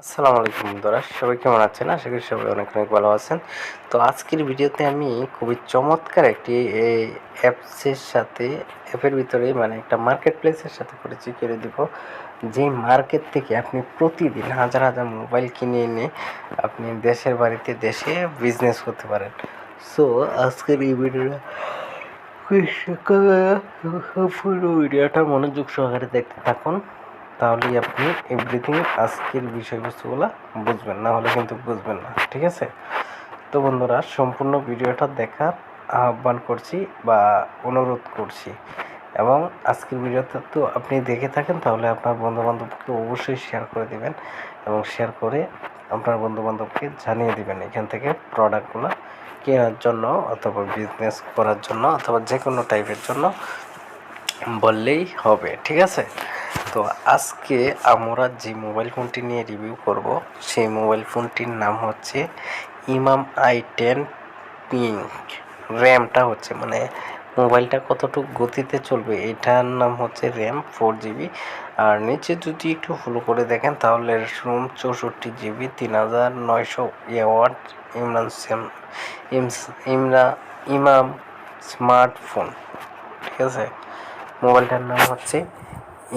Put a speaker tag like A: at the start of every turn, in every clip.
A: আসসালামু আলাইকুম বন্ধুরা, সবাই কেমন আছেন? আশা করি সবাই অনেক অনেক ভালো আছেন। তো আজকের ভিডিওতে আমি খুবই চমৎকার একটি অ্যাপের ভিতরে মানে একটা মার্কেট প্লেসের সাথে পরিচয় করে দিব, যে মার্কেট থেকে আপনি প্রতিদিন হাজার হাজার মোবাইল কিনে এনে আপনি দেশের বাড়িতে দেশে বিজনেস করতে পারেন। সো আজকের এই ভিডিওটা পুরো ভিডিওটা মনোযোগ সহকারে দেখতে থাকুন, তাহলেই আপনি এভরিথিং আজকের বিষয়বস্তুগুলো বুঝবেন, না হলে কিন্তু বুঝবেন না। ঠিক আছে? তো বন্ধুরা, সম্পূর্ণ ভিডিওটা দেখার আহ্বান করছি বা অনুরোধ করছি, এবং আজকের ভিডিওটা তো আপনি দেখে থাকেন, তাহলে আপনার বন্ধুবান্ধবকে অবশ্যই শেয়ার করে দিবেন, এবং শেয়ার করে আপনার বন্ধুবান্ধবকে জানিয়ে দিবেন এখান থেকে প্রোডাক্টগুলো কেনার জন্য অথবা বিজনেস করার জন্য অথবা যে কোনো টাইপের জন্য বললেই হবে। ঠিক আছে? তো আজকে আমরা যে মোবাইল ফোনটি নিয়ে রিভিউ করব, সেই মোবাইল ফোনটির নাম হচ্ছে ইমাম i10 পিঙ্ক। র্যামটা হচ্ছে মানে মোবাইলটা কতটুকু গতিতে চলবে এটার নাম হচ্ছে র্যাম 4GB। আর নিচে যদি একটু ফলো করে দেখেন তাহলে রোম 64GB, 3900 ওয়াট ইমাম স্মার্টফোন। ঠিক আছে? মোবাইলটার নাম হচ্ছে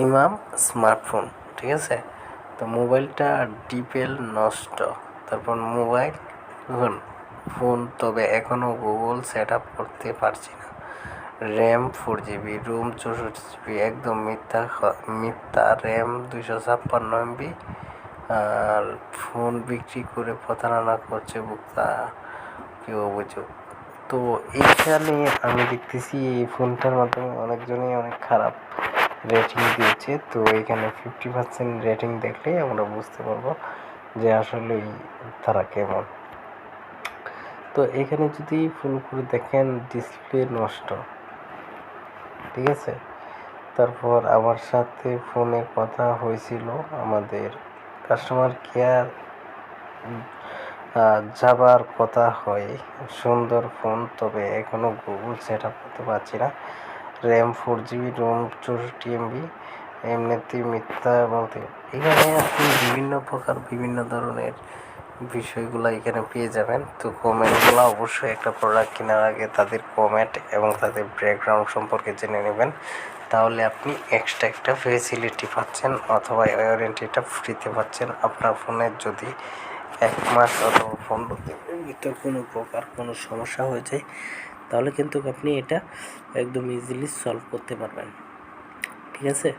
A: ইমাম স্মার্টফোন। ঠিক আছে? তো মোবাইলটা ডিপেল নষ্ট, তারপর মোবাইল ফোন, তবে এখনও গুগল সেট আপ করতে পারছি না। র্যাম 4GB, রোম 64GB, একদম মিথ্যা। RAM 256 MB। আর ফোন বিক্রি করে প্রতারণা করছে ভোক্তা, কি অভিযোগ। তো এইখানে আমি দেখতেছি এই ফোনটার মাধ্যমে অনেকজনই অনেক খারাপ রেটিং দিয়েছে। তো এখানে 50% রেটিং দেখলেই আমরা বুঝতে পারবো যে আসলেই তারা কেমন। তো এখানে যদি ফুল করে দেখেন ডিসপ্লে নষ্ট। ঠিক আছে? তারপর আমার সাথে ফোনে কথা হয়েছিল আমাদের কাস্টমার কেয়ার যাবার কথা হয়। সুন্দর ফোন, তবে এখনও গুগল সেট আপ করতে পারছি না। RAM 4GB, ROM 64 MB। এমনিতেই মিথ্যা বলতে এখানে আপনি বিভিন্ন প্রকার বিভিন্ন ধরনের বিষয়গুলো এখানে পেয়ে যাবেন। তো কমেন্টগুলো অবশ্যই একটা প্রোডাক্ট কেনার আগে তাদের কমেন্ট এবং তাদের ব্যাকগ্রাউন্ড সম্পর্কে জেনে নেবেন, তাহলে আপনি এক্সট্রা একটা ফেসিলিটি পাচ্ছেন অথবা ওয়ারেন্টিটা ফ্রিতে পাচ্ছেন। আপনার ফোনের যদি 1 মাস অথবা 15 দিনের ভিতর কোনো প্রকার কোনো সমস্যা হয়ে যায়, তাহলে কিন্তু আপনি এটা একদম ইজিলি সলভ করতে পারবেন। ঠিক আছে?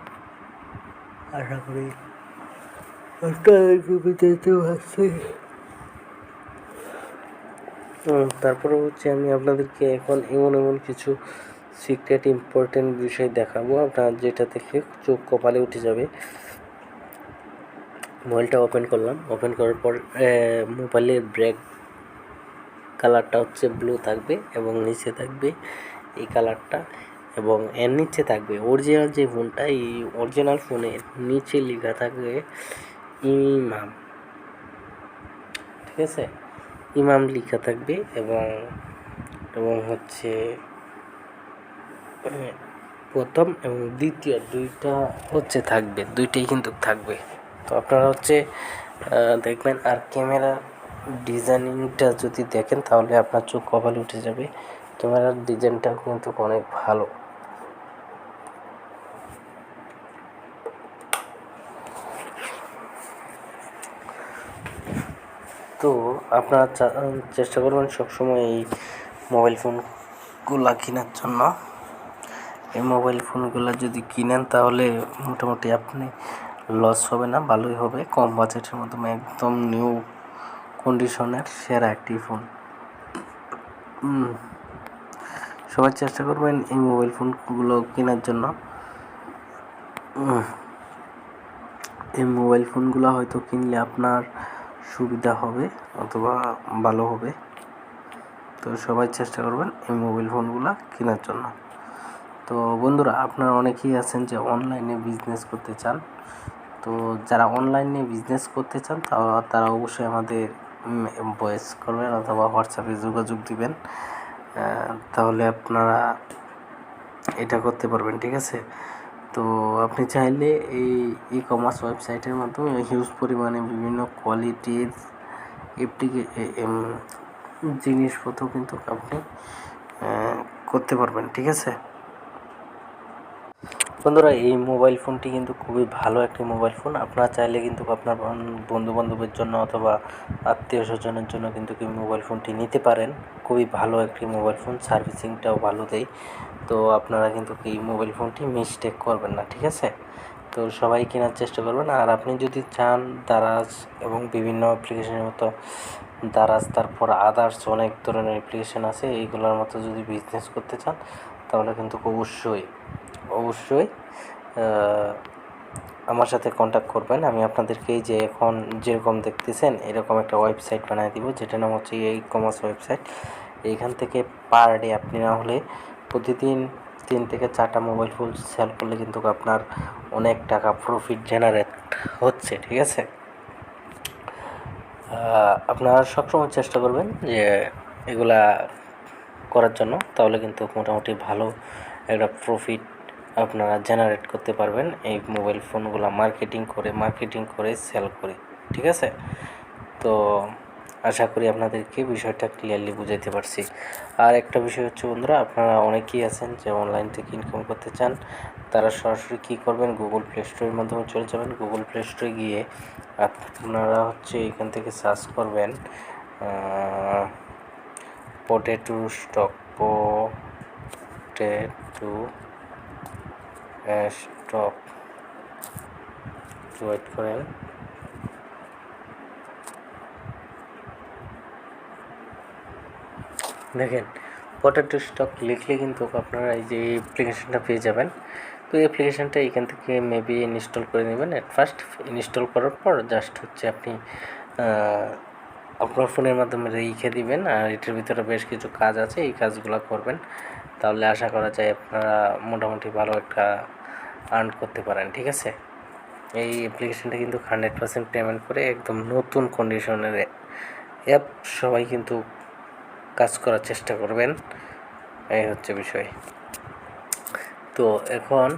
A: আশা করি তারপরে হচ্ছে আমি আপনাদেরকে এখন এমন কিছু সিক্রেট ইম্পর্টেন্ট বিষয় দেখাবো, আপনার যেটা দেখে চোখ কপালে উঠে যাবে। মোবাইলটা ওপেন করলাম, ওপেন করার পর মোবাইলের ব্যাক কালারটা হচ্ছে ব্লু থাকবে এবং নিচে থাকবে এই কালারটা, এবং এর নিচে থাকবে অরিজিনাল যে ফোনটা, এই অরিজিনাল ফোনের নিচে লেখা থাকবে ইমাম। ঠিক আছে? ইমাম লেখা থাকবে, এবং এবং হচ্ছে প্রথম এবং দ্বিতীয় দুইটা হচ্ছে থাকবে, দুইটাই কিন্তু থাকবে। তো আপনারা হচ্ছে দেখবেন। আর ক্যামেরার ডিজাইনিংটা যদি দেখেন তাহলে আপনার চোখ কপালে উঠে যাবে। ক্যামেরার ডিজাইনটাও কিন্তু অনেক ভালো। তো আপনারা চেষ্টা করবেন সবসময় এই মোবাইল ফোনগুলো কেনার জন্য। এই মোবাইল ফোনগুলো যদি কিনেন তাহলে মোটামুটি আপনি লস হবে না, ভালোই হবে। কম বাজেটের মাধ্যমে একদম নিউ কন্ডিশনের সেরা একটি ফোন। সবাই চেষ্টা করবেন এই মোবাইল ফোনগুলো কেনার জন্য। এই মোবাইল ফোনগুলো হয়তো কিনলে আপনার সুবিধা হবে অথবা ভালো হবে। তো সবাই চেষ্টা করবেন এই মোবাইল ফোনগুলো কেনার জন্য। তো বন্ধুরা, আপনারা অনেকেই আছেন যে অনলাইনে বিজনেস করতে চান। তো যারা অনলাইনে বিজনেস করতে চান তারা অবশ্যই আমাদের ভয়েস করবেন অথবা হোয়াটসঅ্যাপে যোগাযোগ দিবেন, তাহলে আপনারা এটা করতে পারবেন। ঠিক আছে? তো আপনি চাইলে এই ই কমার্স ওয়েবসাইটের মাধ্যমে হিউজ পরিমাণে বিভিন্ন কোয়ালিটির জিনিসপত্র কিন্তু আপনি করতে পারবেন, ঠিক আছে বন্ধুরা। এই মোবাইল ফোনটি কিন্তু খুবই ভালো একটি মোবাইল ফোন। আপনারা চাইলে কিন্তু আপনার বন্ধুবান্ধবের জন্য অথবা আত্মীয় স্বজনের জন্য কিন্তু কি মোবাইল ফোনটি নিতে পারেন। খুবই ভালো একটি মোবাইল ফোন, সার্ভিসিংটাও ভালো দেয়। তো আপনারা কিন্তু কি মোবাইল ফোনটি মিস্টেক করবেন না, ঠিক আছে। তো সবাই কেনার চেষ্টা করবেন। আর আপনি যদি চান দারাজ এবং বিভিন্ন অ্যাপ্লিকেশনের মতো দারাজ, তারপর আদার্স অনেক ধরনের অ্যাপ্লিকেশন আছে, এইগুলোর মতো যদি বিজনেস করতে চান তাহলে কিন্তু অবশ্যই আমার সাথে কন্ট্যাক্ট করবেন। আমি আপনাদেরকে এই যে এখন যেরকম দেখতেছেন এরকম একটা ওয়েবসাইট বানিয়ে দিব, যেটার নাম হচ্ছে ই কমার্স ওয়েবসাইট। এইখান থেকে পার ডে আপনি না হলে প্রতিদিন 3 থেকে 4টা মোবাইল ফোন সেল করলে কিন্তু আপনার অনেক টাকা প্রফিট জেনারেট হচ্ছে, ঠিক আছে। আপনারা সবসময় চেষ্টা করবেন যে এগুলা করার জন্য, তাহলে কিন্তু মোটামুটি ভালো একটা প্রফিট আপনারা জেনারেট করতে পারবেন এই মোবাইল ফোনগুলো মার্কেটিং করে সেল করে, ঠিক আছে। তো আশা করি আপনাদেরকে বিষয়টা ক্লিয়ারলি বুঝাইতে পারছি। আর একটা বিষয় হচ্ছে বন্ধুরা, আপনারা অনেকেই আছেন যে অনলাইন থেকে ইনকাম করতে চান, তারা সরাসরি কী করবেন, গুগল প্লে স্টোরের মাধ্যমে চলে যাবেন। গুগল প্লে স্টোরে গিয়ে আপনারা হচ্ছে এখান থেকে সার্চ করবেন পটেটো স্টক ওয়েট করেন। দেখেন পটেটো স্টক লিখলে কিন্তু আপনারা এই যে অ্যাপ্লিকেশানটা পেয়ে যাবেন। তো এই অ্যাপ্লিকেশানটা এখান থেকে মেবি ইনস্টল করে নেবেন। অ্যাট ফার্স্ট ইনস্টল করার পর জাস্ট হচ্ছে আপনি আপনার ফোনের মাধ্যমে রেখে দিবেন। আর এটার ভিতরে বেশ কিছু কাজ আছে, এই কাজগুলো করবেন, তাহলে আশা করা যায় আপনারা মোটামুটি ভালো একটা আর্ন করতে পারেন, ঠিক আছে। এই অ্যাপ্লিকেশানটা কিন্তু 100% পেমেন্ট করে একদম নতুন কন্ডিশনের অ্যাপ, সবাই কিন্তু কাজ করার চেষ্টা করবেন, এই হচ্ছে বিষয়। তো এখন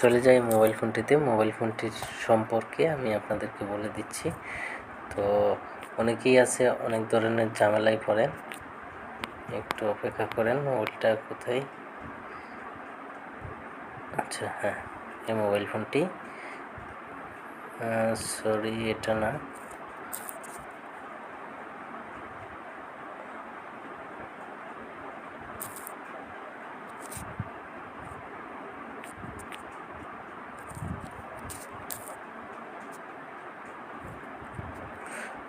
A: চলে যাই মোবাইল ফোনটিতে। মোবাইল ফোনটির সম্পর্কে আমি আপনাদেরকে বলে দিচ্ছি। তো অনেকেই আছে অনেক ধরনের ঝামেলায় পড়েন, একটু অপেক্ষা করেন। মোবাইলটা কোথায়? আচ্ছা হ্যাঁ, এই মোবাইল ফোনটি, সরি এটা না,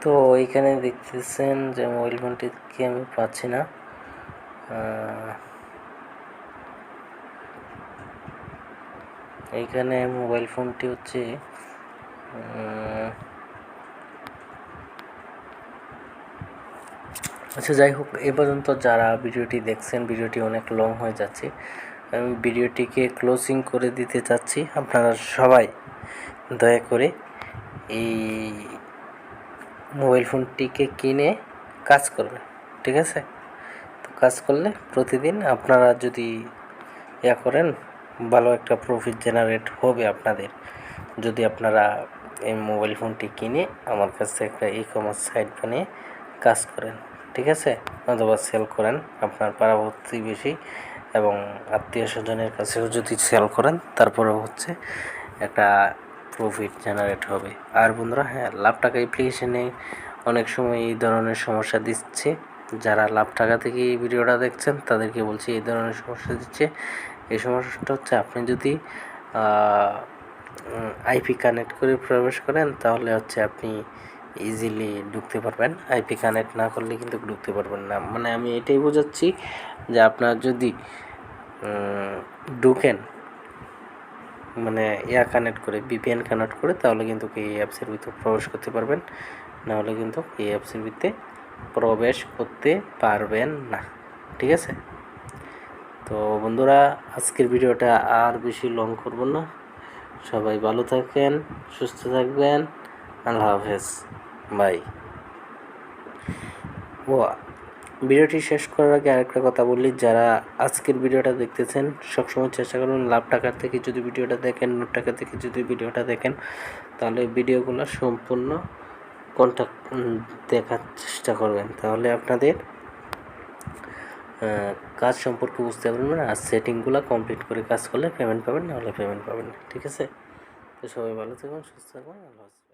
A: তো এইখানে দেখতেছেন যে মোবাইল ফোনটিকে আমি পাচ্ছি না। এইখানে মোবাইল ফোনটি হচ্ছে আচ্ছা যাই হোক, এ পর্যন্ত যারা ভিডিওটি দেখছেন, ভিডিওটি অনেক লং হয়ে যাচ্ছে, আমি ভিডিওটিকে ক্লোজিং করে দিতে চাচ্ছি। আপনারা সবাই দয়া করে এই মোবাইল ফোনটিকে কিনে কাজ করবেন, ঠিক আছে। তো কাজ করলে প্রতিদিন আপনারা যদি করেন, ভালো একটা প্রফিট জেনারেট হবে আপনাদের, যদি আপনারা এই মোবাইল ফোনটি কিনে আমার কাছে একটা ই কমার্স সাইট বানিয়ে কাজ করেন, ঠিক আছে, অথবা সেল করেন আপনার পাড়া প্রতিবেশী এবং আত্মীয় স্বজনের কাছেও যদি সেল করেন, তারপরেও হচ্ছে একটা প্রফিট জেনারেট হবে। আর বন্ধুরা হ্যাঁ, লাভ টাকা অ্যাপ্লিকেশনে অনেক সময় এই ধরনের সমস্যা দিচ্ছে। যারা লাভ টাকা থেকে এই ভিডিওটা দেখছেন তাদেরকে বলছি, এই ধরনের সমস্যা দিচ্ছে। এই সমস্যাটা হচ্ছে আপনি যদি আইপি কানেক্ট করে প্রবেশ করেন তাহলে হচ্ছে আপনি ইজিলি ঢুকতে পারবেন। আইপি কানেক্ট না করলে কিন্তু ঢুকতে পারবেন না। মানে আমি এটাই বোঝাচ্ছি যে আপনার যদি ঢুকেন মানে কানেক্ট করে, ভিপিএন কানেক্ট করে, তাহলে কিন্তু এই অ্যাপসের ভিতরে প্রবেশ করতে পারবেন, নাহলে কিন্তু এই অ্যাপসের ভিতরে প্রবেশ করতে পারবেন না, ঠিক আছে। তো বন্ধুরা আজকের ভিডিওটা আর বেশি লং করব না, সবাই ভালো থাকেন, সুস্থ থাকবেন, আল্লাহ হাফেজ, বাই। ও ভিডিওটি শেষ করার আগে আরেকটা কথা বলি, যারা আজকের ভিডিওটা দেখতেছেন সবসময় চেষ্টা করুন লাভ টাকার থেকে যদি ভিডিওটা দেখেন, নোট টাকা থেকে যদি ভিডিওটা দেখেন, তাহলে ভিডিওগুলো সম্পূর্ণ কন্টাক্ট দেখার চেষ্টা করবেন, তাহলে আপনাদের কাজ সম্পর্কে বুঝতে পারবেন। আর সেটিংগুলো কমপ্লিট করে কাজ করলে পেমেন্ট পাবেন, নাহলে পেমেন্ট পাবেন না। ঠিক আছে, তো সবাই ভালো থাকুন, সুস্থ থাকুন, আল্লাহ হাফেজ।